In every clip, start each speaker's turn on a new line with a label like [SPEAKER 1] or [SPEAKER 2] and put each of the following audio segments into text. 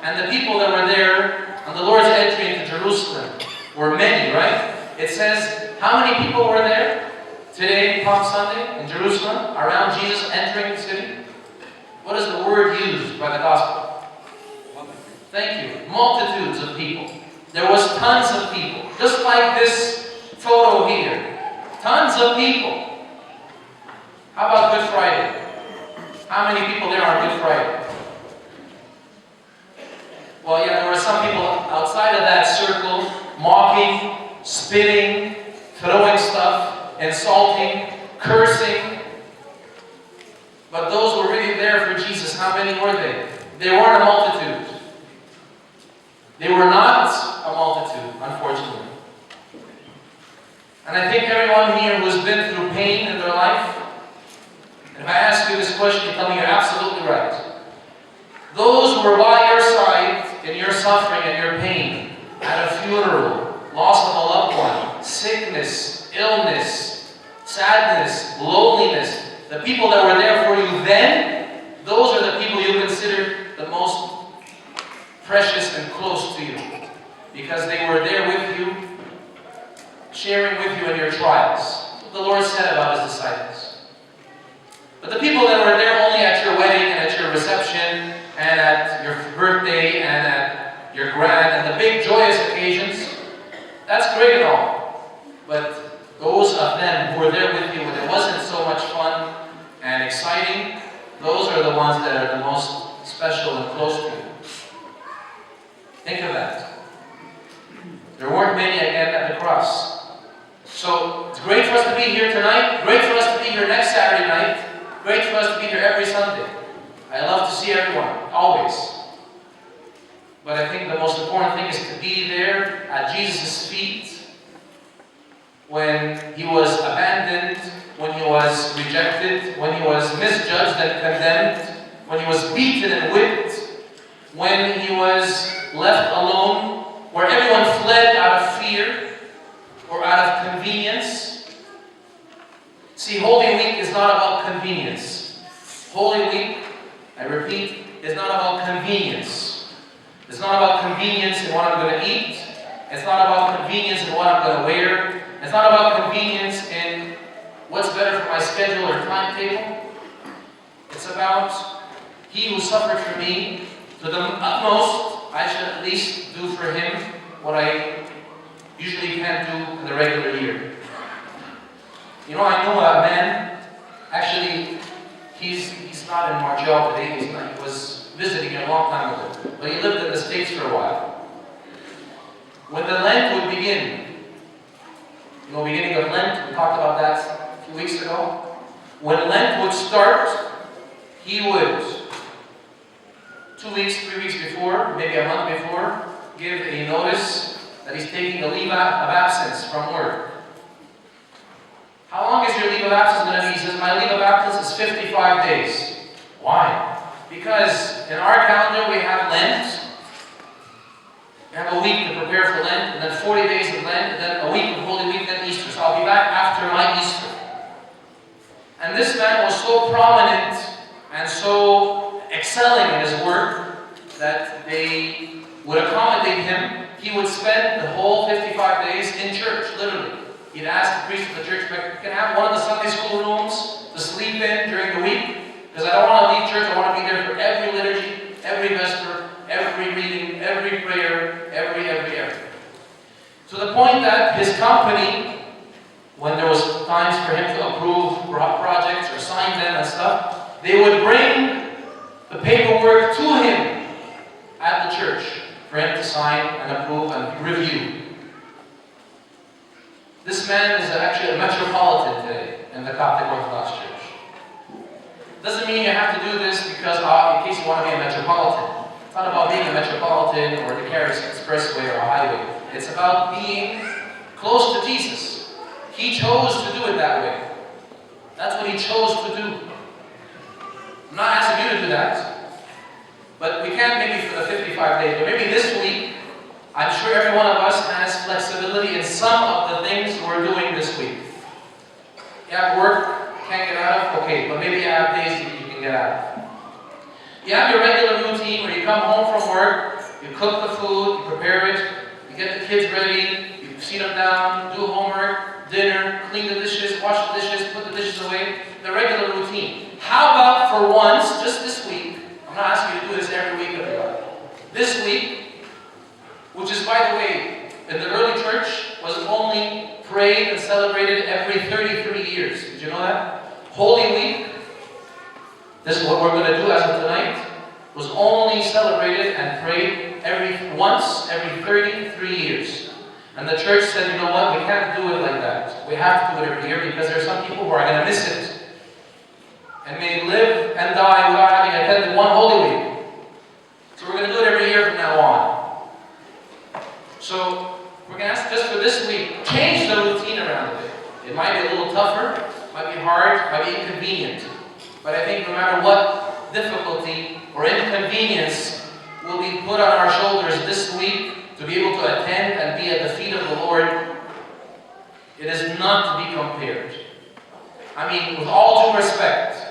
[SPEAKER 1] and the people that were there on the Lord's entry into Jerusalem were many, right? It says, how many people were there today, Palm Sunday, in Jerusalem, around Jesus entering the city? What is the word used by the gospel? Thank you. Multitudes of people. There was tons of people. Just like this photo here. Tons of people. How about Good Friday? How many people there on Good Friday? Well, yeah, there were some people outside of that circle mocking, spitting, throwing stuff, insulting, cursing. But those who were really there for Jesus, how many were they? They weren't a multitude. They were not a multitude, unfortunately. And I think everyone here who has been through pain in their life, and if I ask you this question, you tell me you're absolutely right. Those who were by your side in your suffering and your pain, at a funeral, loss of a loved one, sickness, illness, sadness, loneliness, the people that were there for you then, those are the people you consider the most precious and close to you. Because they were there with you, sharing with you in your trials. That's what the Lord said about His disciples. But the people that were there only at your wedding and at your reception and at your birthday and at your grand and the big joyous occasions, that's great and all. But those of them who were there with you when it wasn't so much fun and exciting, those are the ones that are the most special and close to you. Think of that. There weren't many again at the cross. So it's great for us to be here tonight, great for us to be here next Saturday night, great for us to be here every Sunday. I love to see everyone, always. But I think the most important thing is to be there at Jesus' feet when He was abandoned, when He was rejected, when He was misjudged and condemned, when He was beaten and whipped, when He was left alone, where everyone fled out of fear or out of convenience. See, Holy Week is not about convenience. Holy Week, I repeat, is not about convenience. It's not about convenience in what I'm going to eat. It's not about convenience in what I'm going to wear. It's not about convenience in what's better for my schedule or timetable. It's about He who suffered for me to the utmost. I should at least do for Him what I usually can't do in the regular year. You know, I know a man, actually, he's not in Montreal today, he was visiting here a long time ago, but he lived in the States for a while. When the Lent would begin, beginning of Lent, we talked about that a few weeks ago. When Lent would start, he would 2 weeks, 3 weeks before, maybe a month before, give a notice that he's taking a leave of absence from work. How long is your leave of absence going to be? He says, my leave of absence is 55 days. Why? Because in our calendar we have Lent. We have a week to prepare for Lent, and then 40 days of Lent, and then a week of Holy Week, then Easter. So I'll be back after my Easter. And this man was so prominent and so excelling in his work that they would accommodate him. He would spend the whole 55 days in church, literally. He'd ask the priest of the church, can I have one of the Sunday school rooms to sleep in during the week? Because I don't want to leave church, I want to be there for every liturgy, every vesper, every reading, every prayer, every. To the point that his company, when there was times for him to approve projects or sign them and stuff, they would bring the paperwork to him at the church for him to sign and approve and review. This man is actually a metropolitan today in the Coptic Orthodox Church. Doesn't mean you have to do this because in case you want to be a metropolitan. It's not about being a metropolitan or the Caris Expressway or a highway. It's about being close to Jesus. He chose to do it that way. That's what He chose to do. I'm not asking you to do that. But we can't maybe for the 55 days. But maybe this week, I'm sure every one of us has flexibility in some of the things we're doing this week. You have work, can't get out of, okay, but maybe you have days that you can get out of. You have your regular routine routine where you come home from work, you cook the food, you prepare it, you get the kids ready, you seat them down, do homework, dinner, clean the dishes, wash the dishes, put the dishes away, the regular routine. How about for once, just this week, I'm not asking you to do this every week, everybody. This week, which is, by the way, in the early church, was only prayed and celebrated every 33 years. Did you know that? Holy Week, this is what we're going to do as of tonight, was only celebrated and prayed once every 33 years. And the church said, you know what, we can't do it like that. We have to do it every year because there are some people who are going to miss it and may live and die without having attended one Holy Week. So we're going to do it every year from now on. So we're going to ask just for this week, change the routine around a bit. It might be a little tougher, might be hard, might be inconvenient. But I think no matter what difficulty or inconvenience will be put on our shoulders this week to be able to attend and be at the feet of the Lord, it is not to be compared. I mean, with all due respect,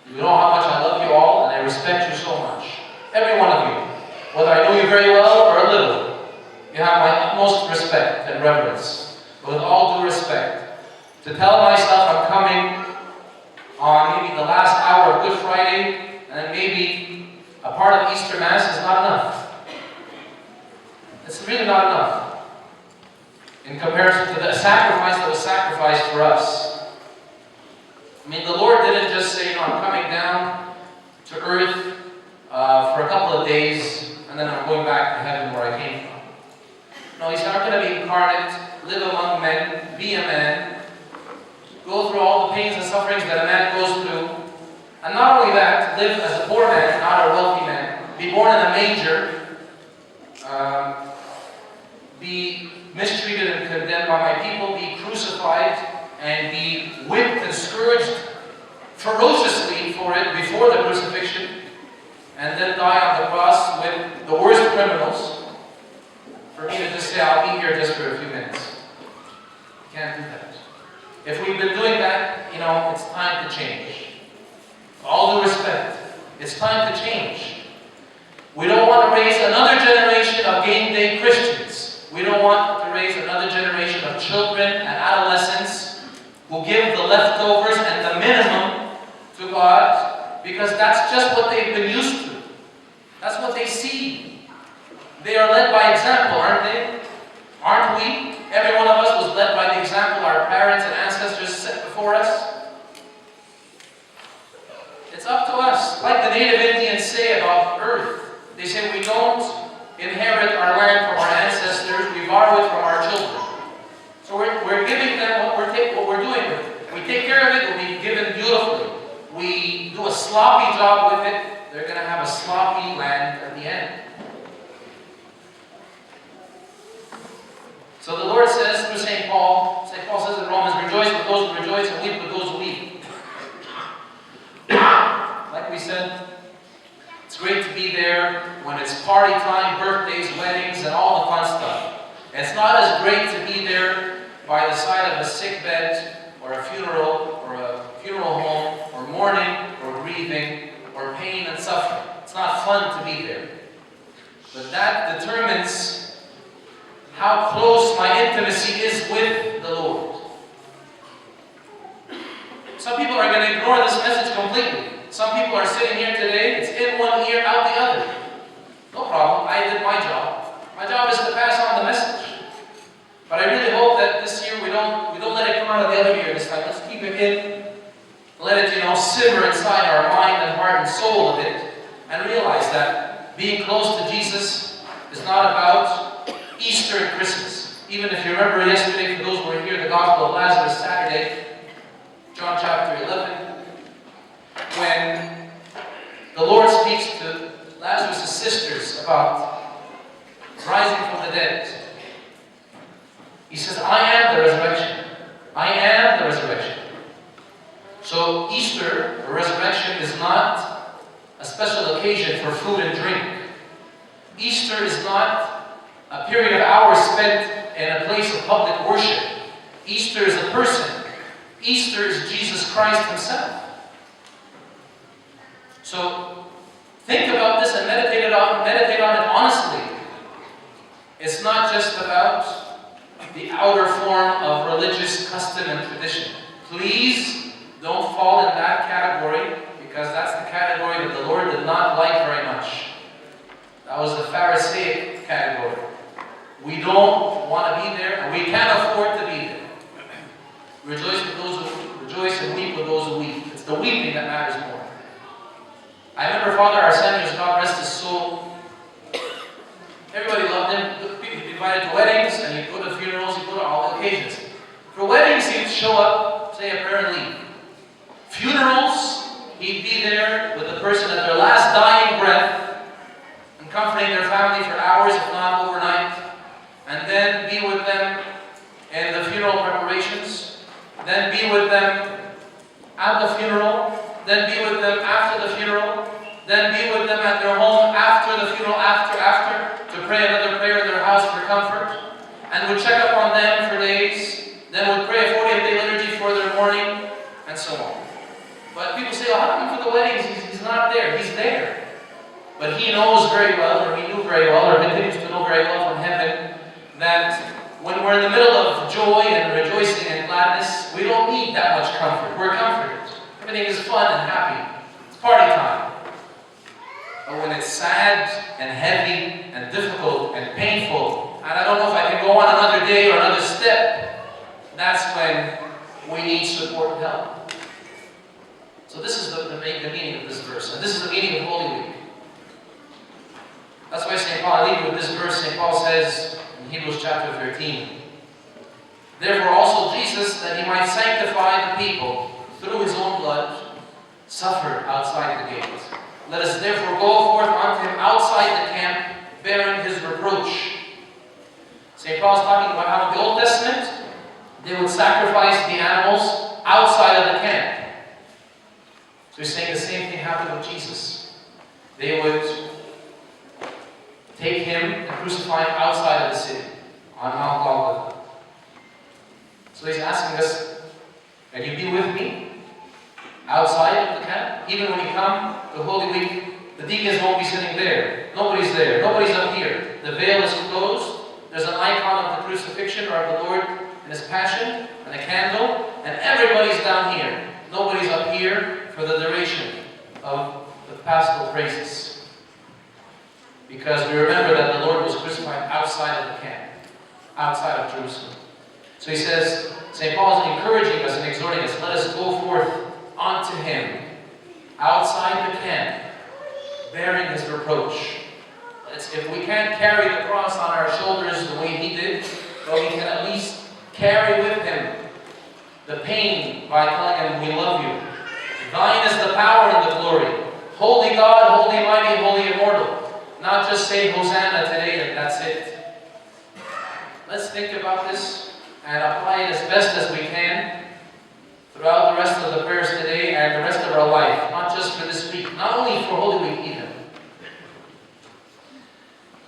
[SPEAKER 1] you know how much I love you all and I respect you so much. Every one of you. Whether I know you very well or a little, you have my utmost respect and reverence. But with all due respect, to tell myself I'm coming on maybe the last hour of Good Friday and then maybe a part of Easter Mass is not enough. It's really not enough in comparison to the sacrifice that was sacrificed for us. I mean, the Lord didn't just say, I'm coming down to earth for a couple of days and then I'm going back to heaven where I came from. No, He said, I'm going to be incarnate, live among men, be a man, go through all the pains and sufferings that a man goes through. And not only that, live as a poor man, not a wealthy man, be born in a manger, be mistreated and condemned by my people, be crucified, and be whipped and scourged ferociously for it before the crucifixion, and then die on the cross with the worst criminals, for me to just say, I'll be here just for a few minutes. You can't do that. If we've been doing that, it's time to change. With all due respect, it's time to change. We don't want to raise another generation of game day Christians. We don't want to raise another generation of children and adolescents who give the leftovers and the minimum to God because that's just what they've been used to. That's what they see. They are led by example, aren't they? Aren't we? Every one of us was led by the example our parents and ancestors set before us. It's up to us. Like the native Indians say about earth. They say we don't inherit our land from our ancestors, we borrow it from our children. So we're giving them what we're doing with it. We take care of it, it will be given beautifully. We do a sloppy job with it, they're going to have a sloppy land at the end. So the Lord says through St. Paul says in Romans, rejoice with those who rejoice and weep with those who weep. Like we said, it's great to be there when it's party time, birthdays, weddings, and all the fun stuff. It's not as great to be there by the side of a sick bed, or a funeral home, or mourning, or grieving, or pain and suffering. It's not fun to be there. But that determines how close my intimacy is with the Lord. Some people are going to ignore this message completely. Some people are sitting here today, it's in one ear, out the other. No problem, I did my job. My job is to pass on the message. But I really hope that this year we don't let it come out of the other ear this time. Let's keep it in. Let it, simmer inside our mind and heart and soul a bit. And realize that being close to Jesus is not about Easter and Christmas. Even if you remember yesterday, for those who were here, the Gospel of Lazarus, Saturday, John chapter 11, when the Lord speaks to Lazarus' sisters about rising from the dead. He says, I am the resurrection. I am the resurrection. So Easter, or resurrection, is not a special occasion for food and drink. Easter is not a period of hours spent in a place of public worship. Easter is a person. Easter is Jesus Christ Himself. So think about this and meditate custom and tradition. Please don't fall in that category, because that's the category that the Lord did not like very much. That was the Pharisaic category. We don't want to be there, and we can't afford to be there. Rejoice and weep with those who weep. It's the weeping that matters more. I remember Father Arsenio's, God rest his soul. Everybody loved him. People invited to weddings, and he'd go to funerals, he'd go to all the occasions. For weddings, he'd show up, say a prayer, and leave. Funerals, he'd be there with the person at their last dying breath and comforting their family for hours, if not overnight, and then be with them in the funeral preparations, then be with them at the funeral, then be with them after the funeral, then be with them at their home after the funeral, after, to pray another prayer in their house for comfort, and would check up on them for days, then would pray a 40th day liturgy for their mourning, and so on. But people say, well, how come for the weddings he's not there? He's there. But he knows very well, or he knew very well, or continues to know very well from heaven, that when we're in the middle of joy and rejoicing and gladness, we don't need that much comfort. We're comforted. Everything is fun and happy. It's party time. But when it's sad and heavy and difficult and painful, and I don't know if I can go on another day or another step, that's when we need support and help. So this is the meaning of this verse. And this is the meaning of Holy Week. That's why St. Paul, I leave you with this verse. St. Paul says in Hebrews chapter 13, therefore also Jesus, that he might sanctify the people through his own blood, suffered outside the gate. Let us therefore go forth unto him outside the camp, bearing his reproach. St. Paul's talking about how in the Old Testament, they would sacrifice the animals outside of the camp. So he's saying the same thing happened with Jesus. They would take him and crucify him outside of the city, on Mount Golgotha. So he's asking us, can you be with me outside of the camp? Even when you come to Holy Week, the deacons won't be sitting there. Nobody's there. Nobody's up here. The veil is closed. There's an icon of the crucifixion or of the Lord in his passion, and a candle, and everybody's down here. Nobody's up here for the duration of the Paschal praises. Because we remember that the Lord was crucified outside of the camp, outside of Jerusalem. So he says, St. Paul is encouraging us and exhorting us, let us go forth unto him, outside the camp, bearing his reproach. If we can't carry the cross on our shoulders the way he did, but we can at least carry with him the pain by telling him, we love you. Thine is the power and the glory. Holy God, holy mighty, holy immortal. Not just say Hosanna today and that's it. Let's think about this and apply it as best as we can throughout the rest of the prayers today and the rest of our life. Not just for this week, not only for Holy Week even.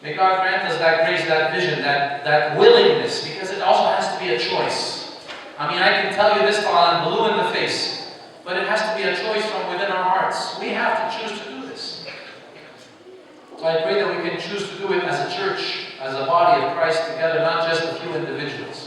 [SPEAKER 1] May God grant us that grace, that vision, that willingness, because it also has to be a choice. I mean, I can tell you this till I'm blue in the face, but it has to be a choice from within our hearts. We have to choose to do this. So I pray that we can choose to do it as a church, as a body of Christ together, not just a few individuals.